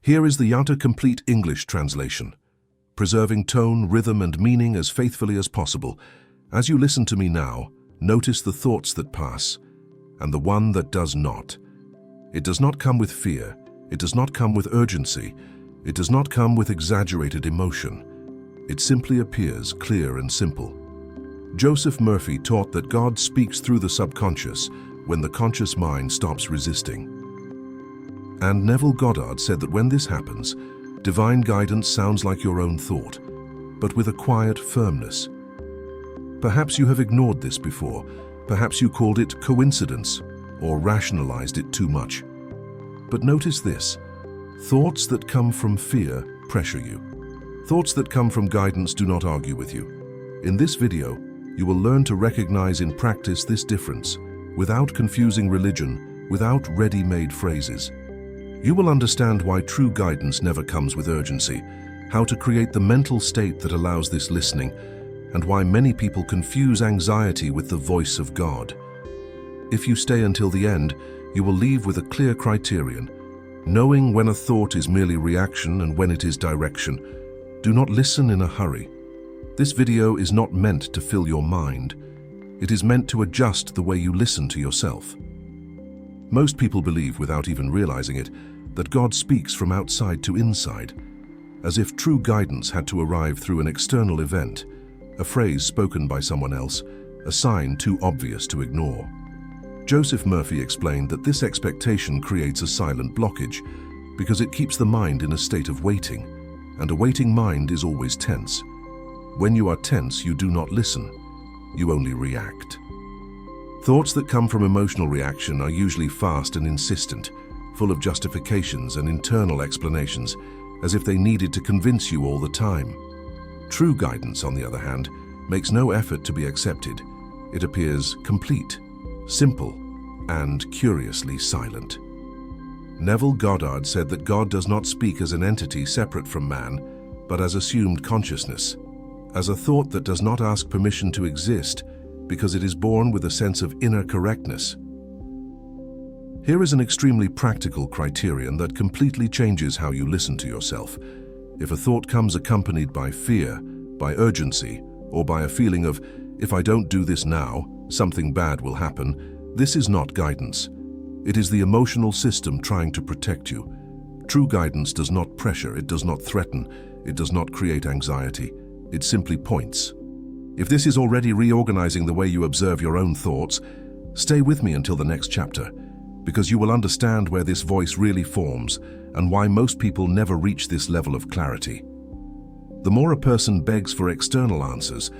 Here is the Yanta Complete English translation, preserving tone, rhythm, and meaning as faithfully as possible. As you listen to me now, notice the thoughts that pass, and the one that does not. It does not come with fear. It does not come with urgency. It does not come with exaggerated emotion. It simply appears clear and simple. Joseph Murphy taught that God speaks through the subconscious when the conscious mind stops resisting. And Neville Goddard said that when this happens, divine guidance sounds like your own thought, but with a quiet firmness. Perhaps you have ignored this before. Perhaps you called it coincidence or rationalized it too much. But notice this: thoughts that come from fear pressure you. Thoughts that come from guidance do not argue with you. In this video, you will learn to recognize in practice this difference, without confusing religion, without ready-made phrases. You will understand why true guidance never comes with urgency, how to create the mental state that allows this listening, and why many people confuse anxiety with the voice of God. If you stay until the end, you will leave with a clear criterion, knowing when a thought is merely reaction and when it is direction. Do not listen in a hurry. This video is not meant to fill your mind. It is meant to adjust the way you listen to yourself. Most people believe, without even realizing it, that God speaks from outside to inside, as if true guidance had to arrive through an external event, a phrase spoken by someone else, a sign too obvious to ignore. Joseph Murphy explained that this expectation creates a silent blockage because it keeps the mind in a state of waiting, and a waiting mind is always tense. When you are tense, you do not listen, you only react. Thoughts that come from emotional reaction are usually fast and insistent, full of justifications and internal explanations, as if they needed to convince you all the time. True guidance, on the other hand, makes no effort to be accepted. It appears complete, simple, and curiously silent. Neville Goddard said that God does not speak as an entity separate from man, but as assumed consciousness, as a thought that does not ask permission to exist because it is born with a sense of inner correctness. Here is an extremely practical criterion that completely changes how you listen to yourself. If a thought comes accompanied by fear, by urgency, or by a feeling of, if I don't do this now, something bad will happen, this is not guidance. It is the emotional system trying to protect you. True guidance does not pressure, it does not threaten, it does not create anxiety. It simply points. If this is already reorganizing the way you observe your own thoughts, stay with me until the next chapter, because you will understand where this voice really forms and why most people never reach this level of clarity. The more a person begs for external answers,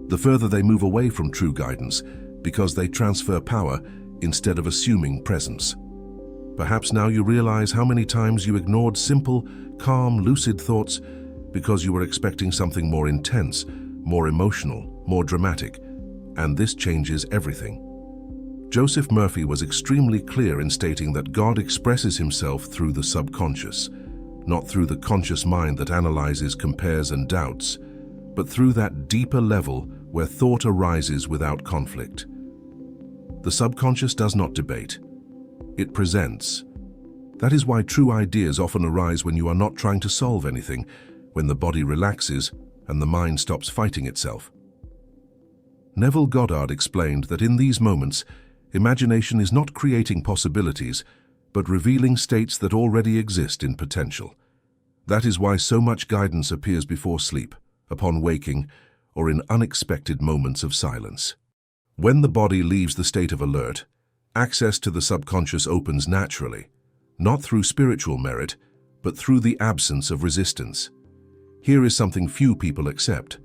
the further they move away from true guidance because they transfer power instead of assuming presence. Perhaps now you realize how many times you ignored simple, calm, lucid thoughts because you were expecting something more intense, more emotional, more dramatic, and this changes everything. Joseph Murphy was extremely clear in stating that God expresses himself through the subconscious, not through the conscious mind that analyzes, compares, and doubts, but through that deeper level where thought arises without conflict. The subconscious does not debate. It presents. That is why true ideas often arise when you are not trying to solve anything, when the body relaxes and the mind stops fighting itself. Neville Goddard explained that in these moments, imagination is not creating possibilities, but revealing states that already exist in potential. That is why so much guidance appears before sleep, upon waking, or in unexpected moments of silence. When the body leaves the state of alert, access to the subconscious opens naturally, not through spiritual merit, but through the absence of resistance. Here is something few people accept.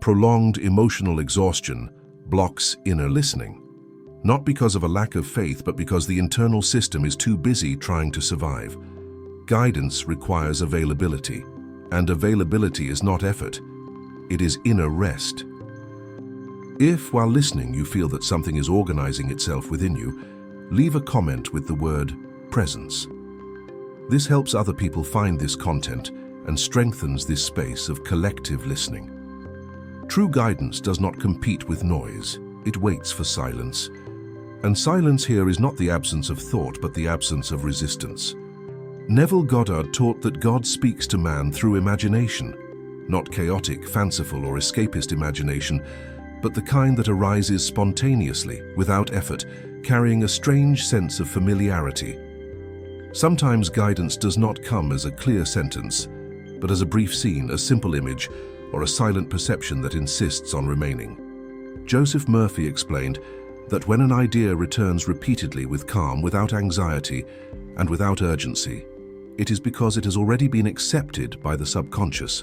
Prolonged emotional exhaustion blocks inner listening. Not because of a lack of faith, but because the internal system is too busy trying to survive. Guidance requires availability, and availability is not effort. It is inner rest. If, while listening, you feel that something is organizing itself within you, leave a comment with the word presence. This helps other people find this content and strengthens this space of collective listening. True guidance does not compete with noise. It waits for silence. And silence here is not the absence of thought, but the absence of resistance. Neville Goddard taught that God speaks to man through imagination, not chaotic, fanciful, or escapist imagination, but the kind that arises spontaneously, without effort, carrying a strange sense of familiarity. Sometimes guidance does not come as a clear sentence, but as a brief scene, a simple image, or a silent perception that insists on remaining. Joseph Murphy explained that when an idea returns repeatedly with calm, without anxiety, and without urgency, it is because it has already been accepted by the subconscious.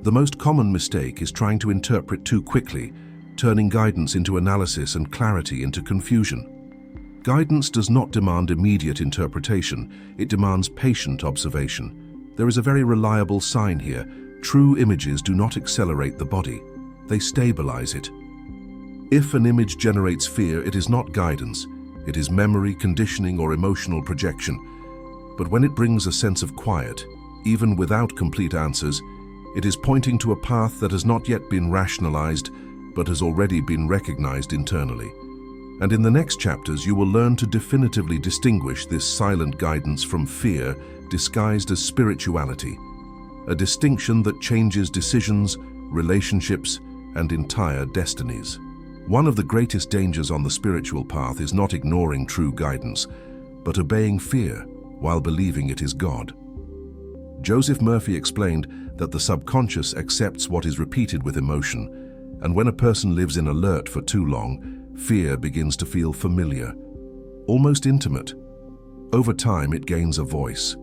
The most common mistake is trying to interpret too quickly, turning guidance into analysis and clarity into confusion. Guidance does not demand immediate interpretation, it demands patient observation. There is a very reliable sign here. True images do not accelerate the body, they stabilize it. If an image generates fear, it is not guidance, it is memory, conditioning, or emotional projection. But when it brings a sense of quiet, even without complete answers, it is pointing to a path that has not yet been rationalized, but has already been recognized internally. And in the next chapters, you will learn to definitively distinguish this silent guidance from fear disguised as spirituality, a distinction that changes decisions, relationships, and entire destinies. One of the greatest dangers on the spiritual path is not ignoring true guidance, but obeying fear while believing it is God. Joseph Murphy explained that the subconscious accepts what is repeated with emotion, and when a person lives in alert for too long, fear begins to feel familiar, almost intimate. Over time, it gains a voice.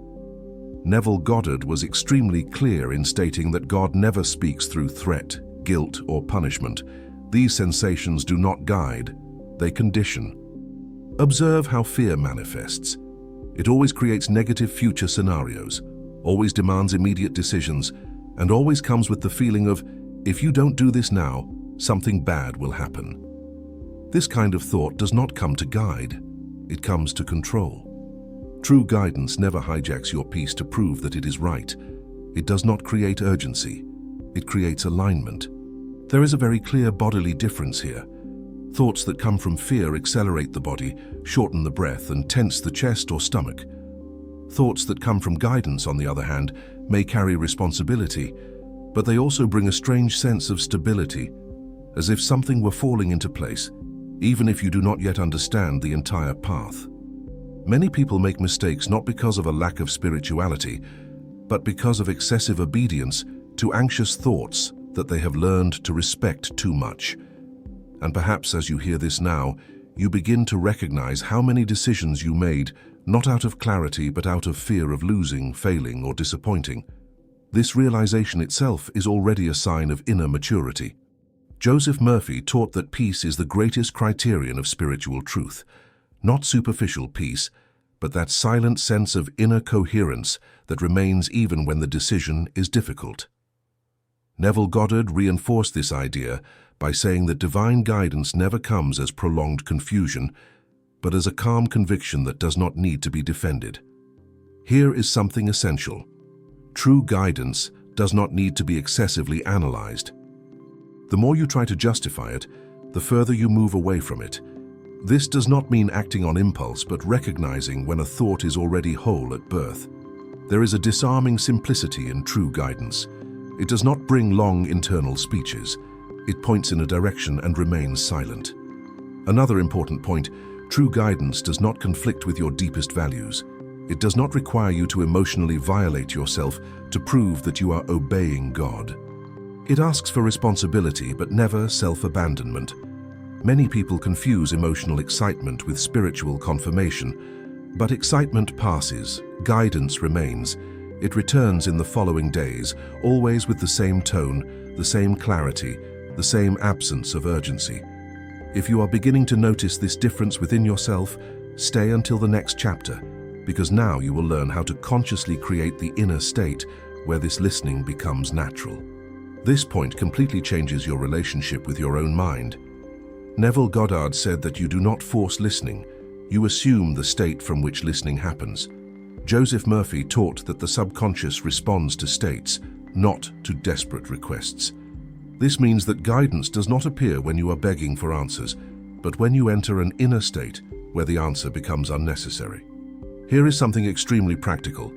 Neville Goddard was extremely clear in stating that God never speaks through threat, guilt, or punishment. These sensations do not guide, they condition. Observe how fear manifests. It always creates negative future scenarios, always demands immediate decisions, and always comes with the feeling of, if you don't do this now, something bad will happen. This kind of thought does not come to guide, it comes to control. True guidance never hijacks your peace to prove that it is right. It does not create urgency, it creates alignment. There is a very clear bodily difference here. Thoughts that come from fear accelerate the body, shorten the breath, and tense the chest or stomach. Thoughts that come from guidance, on the other hand, may carry responsibility, but they also bring a strange sense of stability, as if something were falling into place, even if you do not yet understand the entire path. Many people make mistakes not because of a lack of spirituality, but because of excessive obedience to anxious thoughts that they have learned to respect too much. And perhaps as you hear this now, you begin to recognize how many decisions you made, not out of clarity but out of fear of losing, failing, or disappointing. This realization itself is already a sign of inner maturity. Joseph Murphy taught that peace is the greatest criterion of spiritual truth. Not superficial peace, but that silent sense of inner coherence that remains even when the decision is difficult. Neville Goddard reinforced this idea by saying that divine guidance never comes as prolonged confusion, but as a calm conviction that does not need to be defended. Here is something essential. True guidance does not need to be excessively analyzed. The more you try to justify it, the further you move away from it. This does not mean acting on impulse, but recognizing when a thought is already whole at birth. There is a disarming simplicity in true guidance. It does not bring long internal speeches. It points in a direction and remains silent. Another important point, true guidance does not conflict with your deepest values. It does not require you to emotionally violate yourself to prove that you are obeying God. It asks for responsibility, but never self-abandonment. Many people confuse emotional excitement with spiritual confirmation, but excitement passes, guidance remains. It returns in the following days, always with the same tone, the same clarity, the same absence of urgency. If you are beginning to notice this difference within yourself, stay until the next chapter, because now you will learn how to consciously create the inner state where this listening becomes natural. This point completely changes your relationship with your own mind. Neville Goddard said that you do not force listening, you assume the state from which listening happens. Joseph Murphy taught that the subconscious responds to states, not to desperate requests. This means that guidance does not appear when you are begging for answers, but when you enter an inner state where the answer becomes unnecessary. Here is something extremely practical.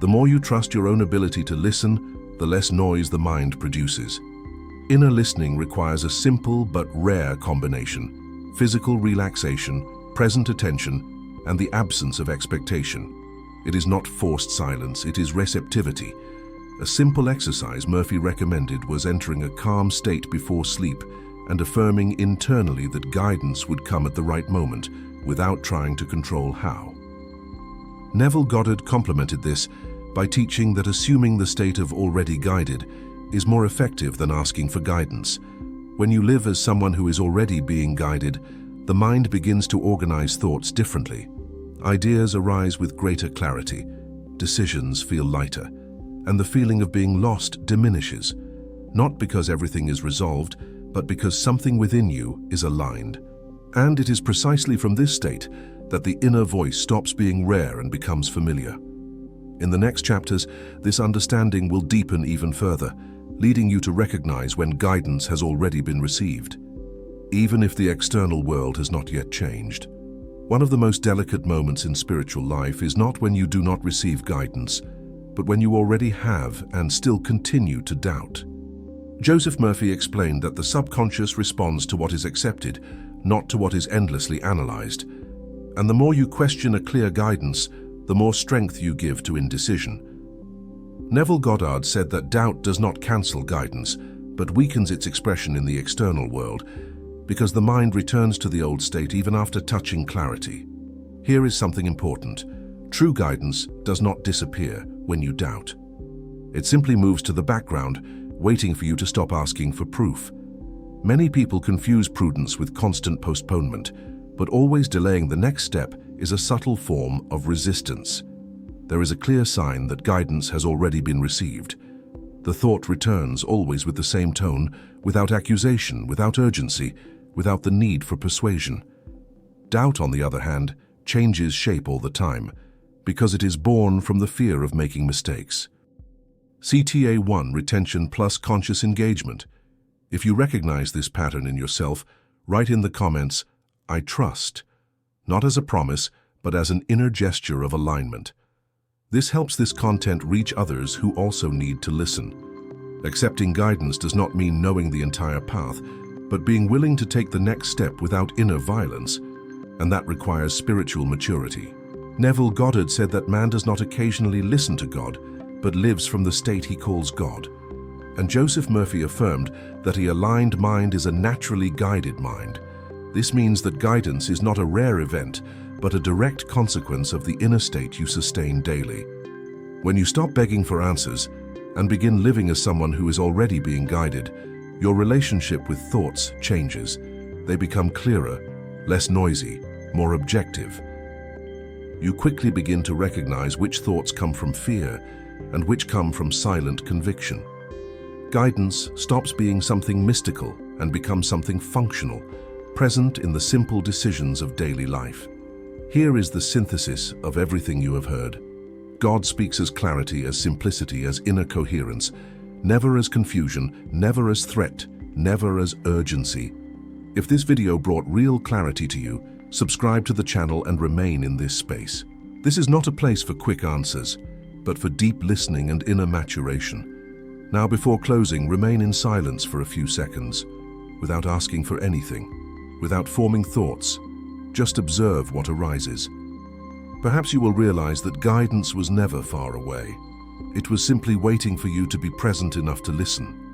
The more you trust your own ability to listen, the less noise the mind produces. Inner listening requires a simple but rare combination: physical relaxation, present attention, and the absence of expectation. It is not forced silence, it is receptivity. A simple exercise Murphy recommended was entering a calm state before sleep and affirming internally that guidance would come at the right moment, without trying to control how. Neville Goddard complemented this by teaching that assuming the state of already guided is more effective than asking for guidance. When you live as someone who is already being guided, the mind begins to organize thoughts differently. Ideas arise with greater clarity, decisions feel lighter, and the feeling of being lost diminishes, not because everything is resolved, but because something within you is aligned. And it is precisely from this state that the inner voice stops being rare and becomes familiar. In the next chapters, this understanding will deepen even further, leading you to recognize when guidance has already been received, even if the external world has not yet changed. One of the most delicate moments in spiritual life is not when you do not receive guidance, but when you already have and still continue to doubt. Joseph Murphy explained that the subconscious responds to what is accepted, not to what is endlessly analyzed. And the more you question a clear guidance, the more strength you give to indecision. Neville Goddard said that doubt does not cancel guidance, but weakens its expression in the external world, because the mind returns to the old state even after touching clarity. Here is something important. True guidance does not disappear when you doubt. It simply moves to the background, waiting for you to stop asking for proof. Many people confuse prudence with constant postponement, but always delaying the next step is a subtle form of resistance. There is a clear sign that guidance has already been received. The thought returns always with the same tone, without accusation, without urgency, without the need for persuasion. Doubt, on the other hand, changes shape all the time, because it is born from the fear of making mistakes. CTA1: Retention plus Conscious Engagement. If you recognize this pattern in yourself, write in the comments, "I trust," not as a promise, but as an inner gesture of alignment. This helps this content reach others who also need to listen. Accepting guidance does not mean knowing the entire path, but being willing to take the next step without inner violence, and that requires spiritual maturity. Neville Goddard said that man does not occasionally listen to God, but lives from the state he calls God. And Joseph Murphy affirmed that a aligned mind is a naturally guided mind. This means that guidance is not a rare event, but a direct consequence of the inner state you sustain daily. When you stop begging for answers and begin living as someone who is already being guided, your relationship with thoughts changes. They become clearer, less noisy, more objective. You quickly begin to recognize which thoughts come from fear and which come from silent conviction. Guidance stops being something mystical and becomes something functional, present in the simple decisions of daily life. Here is the synthesis of everything you have heard. God speaks as clarity, as simplicity, as inner coherence, never as confusion, never as threat, never as urgency. If this video brought real clarity to you, subscribe to the channel and remain in this space. This is not a place for quick answers, but for deep listening and inner maturation. Now, before closing, remain in silence for a few seconds, without asking for anything, without forming thoughts. Just observe what arises. Perhaps you will realize that guidance was never far away. It was simply waiting for you to be present enough to listen.